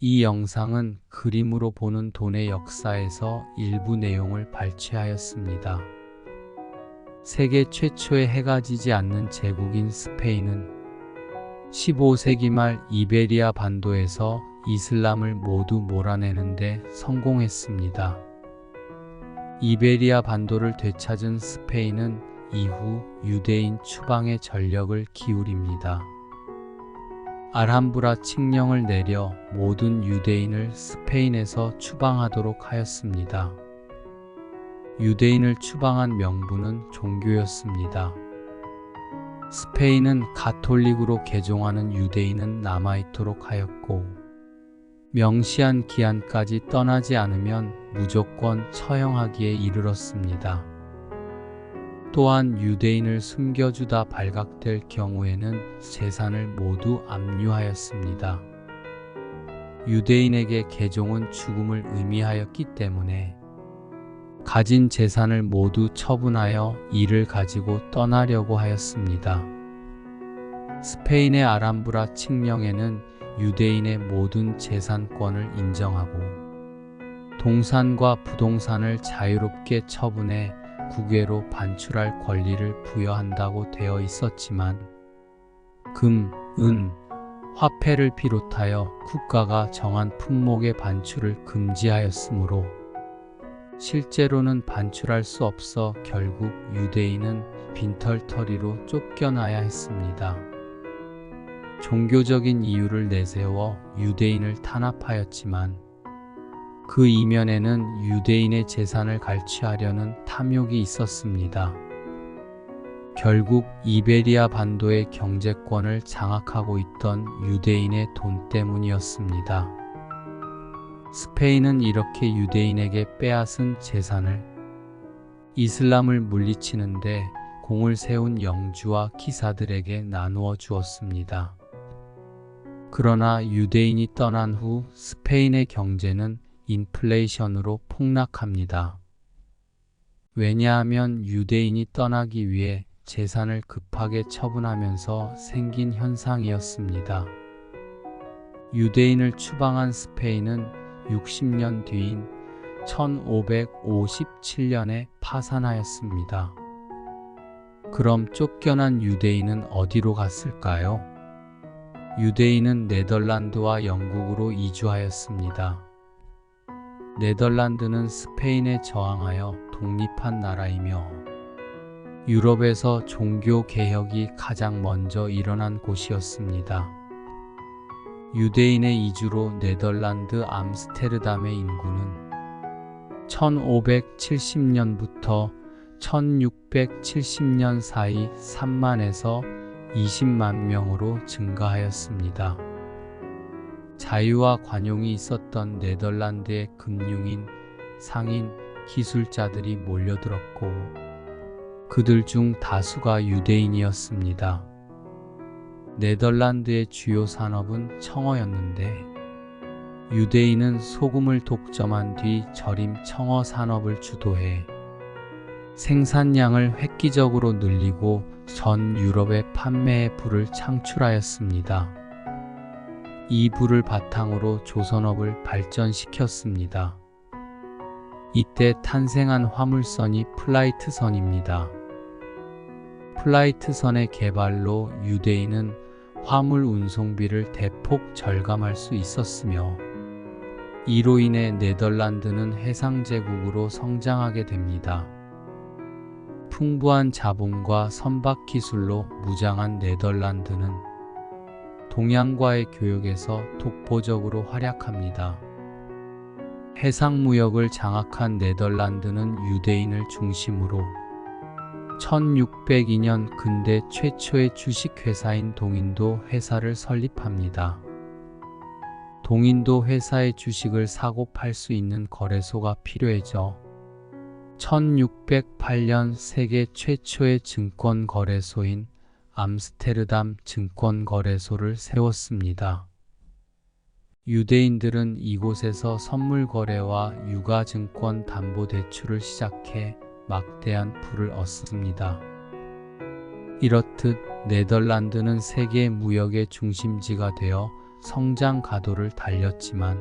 이 영상은 그림으로 보는 돈의 역사에서 일부 내용을 발췌하였습니다. 세계 최초의 해가 지지 않는 제국인 스페인은 15세기 말 이베리아 반도에서 이슬람을 모두 몰아내는 데 성공했습니다. 이베리아 반도를 되찾은 스페인은 이후 유대인 추방에 전력을 기울입니다. 알함브라 칙령을 내려 모든 유대인을 스페인에서 추방하도록 하였습니다. 유대인을 추방한 명분은 종교였습니다. 스페인은 가톨릭으로 개종하는 유대인은 남아있도록 하였고, 명시한 기한까지 떠나지 않으면 무조건 처형하기에 이르렀습니다. 또한 유대인을 숨겨주다 발각될 경우에는 재산을 모두 압류하였습니다. 유대인에게 개종은 죽음을 의미하였기 때문에 가진 재산을 모두 처분하여 이를 가지고 떠나려고 하였습니다. 스페인의 알함브라 칙령에는 유대인의 모든 재산권을 인정하고 동산과 부동산을 자유롭게 처분해 국외로 반출할 권리를 부여한다고 되어 있었지만 금, 은, 화폐를 비롯하여 국가가 정한 품목의 반출을 금지하였으므로 실제로는 반출할 수 없어 결국 유대인은 빈털터리로 쫓겨나야 했습니다. 종교적인 이유를 내세워 유대인을 탄압하였지만 그 이면에는 유대인의 재산을 갈취하려는 탐욕이 있었습니다. 결국 이베리아 반도의 경제권을 장악하고 있던 유대인의 돈 때문이었습니다. 스페인은 이렇게 유대인에게 빼앗은 재산을 이슬람을 물리치는데 공을 세운 영주와 기사들에게 나누어 주었습니다. 그러나 유대인이 떠난 후 스페인의 경제는 인플레이션으로 폭락합니다. 왜냐하면 유대인이 떠나기 위해 재산을 급하게 처분하면서 생긴 현상이었습니다. 유대인을 추방한 스페인은 60년 뒤인 1557년에 파산하였습니다. 그럼 쫓겨난 유대인은 어디로 갔을까요? 유대인은 네덜란드와 영국으로 이주하였습니다. 네덜란드는 스페인에 저항하여 독립한 나라이며 유럽에서 종교 개혁이 가장 먼저 일어난 곳이었습니다. 유대인의 이주로 네덜란드 암스테르담의 인구는 1570년부터 1670년 사이 3만에서 20만 명으로 증가하였습니다. 자유와 관용이 있었던 네덜란드의 금융인, 상인, 기술자들이 몰려들었고 그들 중 다수가 유대인이었습니다. 네덜란드의 주요 산업은 청어였는데 유대인은 소금을 독점한 뒤 절임 청어 산업을 주도해 생산량을 획기적으로 늘리고 전 유럽에 판매의 부를 창출하였습니다. 이 부를 바탕으로 조선업을 발전시켰습니다. 이때 탄생한 화물선이 플라이트선입니다. 플라이트선의 개발로 유대인은 화물 운송비를 대폭 절감할 수 있었으며 이로 인해 네덜란드는 해상제국으로 성장하게 됩니다. 풍부한 자본과 선박 기술로 무장한 네덜란드는 동양과의 교역에서 독보적으로 활약합니다. 해상무역을 장악한 네덜란드는 유대인을 중심으로 1602년 근대 최초의 주식회사인 동인도 회사를 설립합니다. 동인도 회사의 주식을 사고 팔 수 있는 거래소가 필요해져 1608년 세계 최초의 증권거래소인 암스테르담 증권거래소를 세웠습니다. 유대인들은 이곳에서 선물거래와 유가증권 담보대출을 시작해 막대한 부를 얻습니다. 이렇듯 네덜란드는 세계 무역의 중심지가 되어 성장 가도를 달렸지만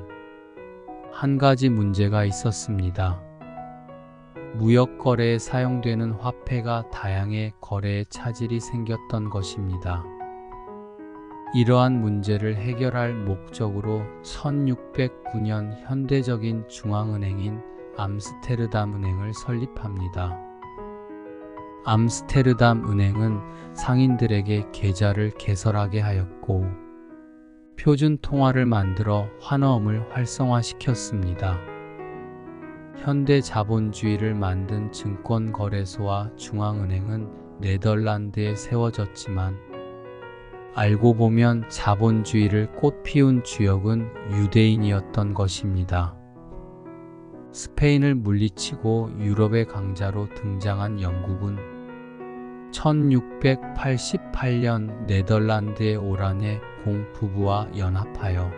한 가지 문제가 있었습니다. 무역 거래에 사용되는 화폐가 다양해 거래에 차질이 생겼던 것입니다. 이러한 문제를 해결할 목적으로 1609년 현대적인 중앙은행인 암스테르담 은행을 설립합니다. 암스테르담 은행은 상인들에게 계좌를 개설하게 하였고 표준 통화를 만들어 환어음을 활성화시켰습니다. 현대 자본주의를 만든 증권거래소와 중앙은행은 네덜란드에 세워졌지만 알고 보면 자본주의를 꽃피운 주역은 유대인이었던 것입니다. 스페인을 물리치고 유럽의 강자로 등장한 영국은 1688년 네덜란드의 오란의 공부부와 연합하여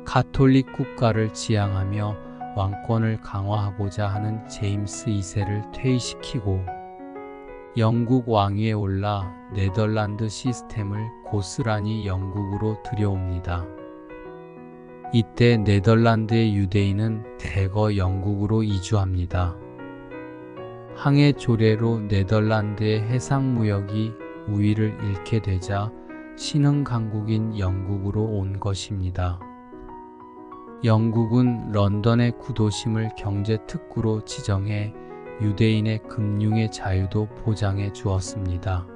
가톨릭 국가를 지향하며 왕권을 강화하고자 하는 제임스 2세를 퇴위시키고 영국 왕위에 올라 네덜란드 시스템을 고스란히 영국으로 들여옵니다. 이때 네덜란드의 유대인은 대거 영국으로 이주합니다. 항해 조례로 네덜란드의 해상무역이 우위를 잃게 되자 신흥 강국인 영국으로 온 것입니다. 영국은 런던의 구도심을 경제특구로 지정해 유대인의 금융의 자유도 보장해 주었습니다.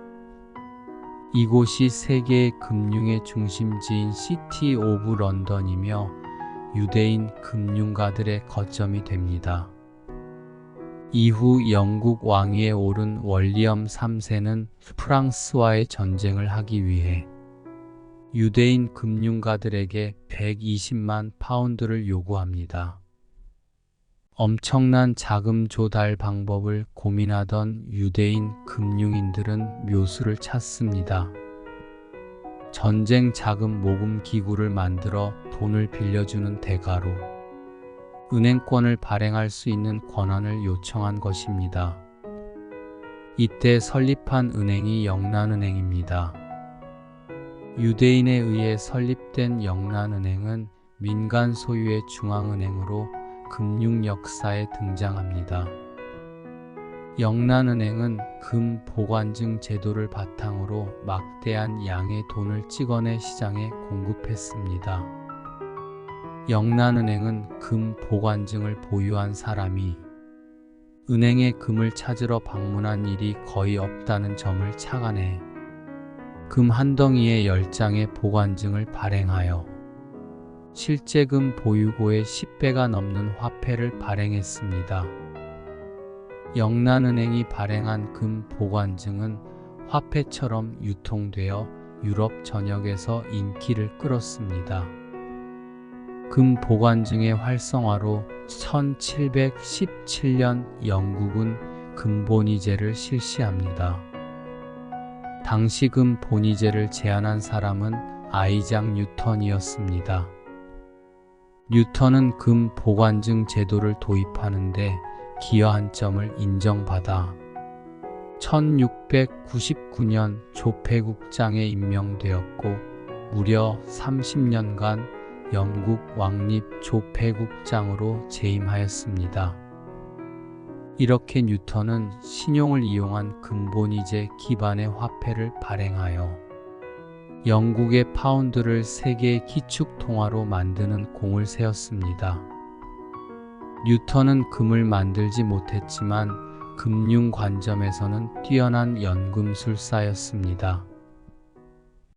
이곳이 세계의 금융의 중심지인 시티 오브 런던이며 유대인 금융가들의 거점이 됩니다. 이후 영국 왕위에 오른 월리엄 3세는 프랑스와의 전쟁을 하기 위해 유대인 금융가들에게 120만 파운드를 요구합니다. 엄청난 자금 조달 방법을 고민하던 유대인 금융인들은 묘수를 찾습니다. 전쟁 자금 모금 기구를 만들어 돈을 빌려주는 대가로 은행권을 발행할 수 있는 권한을 요청한 것입니다. 이때 설립한 은행이 영란은행입니다. 유대인에 의해 설립된 영란은행은 민간 소유의 중앙은행으로 금융 역사에 등장합니다. 영란은행은 금 보관증 제도를 바탕으로 막대한 양의 돈을 찍어내 시장에 공급했습니다. 영란은행은 금 보관증을 보유한 사람이 은행에 금을 찾으러 방문한 일이 거의 없다는 점을 착안해 금 한 덩이에 10장의 보관증을 발행하여 실제 금 보유고의 10배가 넘는 화폐를 발행했습니다. 영란은행이 발행한 금 보관증은 화폐처럼 유통되어 유럽 전역에서 인기를 끌었습니다. 금 보관증의 활성화로 1717년 영국은 금본위제를 실시합니다. 당시 금 본위제를 제안한 사람은 아이작 뉴턴이었습니다. 뉴턴은 금 보관증 제도를 도입하는데 기여한 점을 인정받아 1699년 조폐국장에 임명되었고 무려 30년간 영국 왕립 조폐국장으로 재임하였습니다. 이렇게 뉴턴은 신용을 이용한 금본위제 기반의 화폐를 발행하여 영국의 파운드를 세계의 기축통화로 만드는 공을 세웠습니다. 뉴턴은 금을 만들지 못했지만 금융 관점에서는 뛰어난 연금술사였습니다.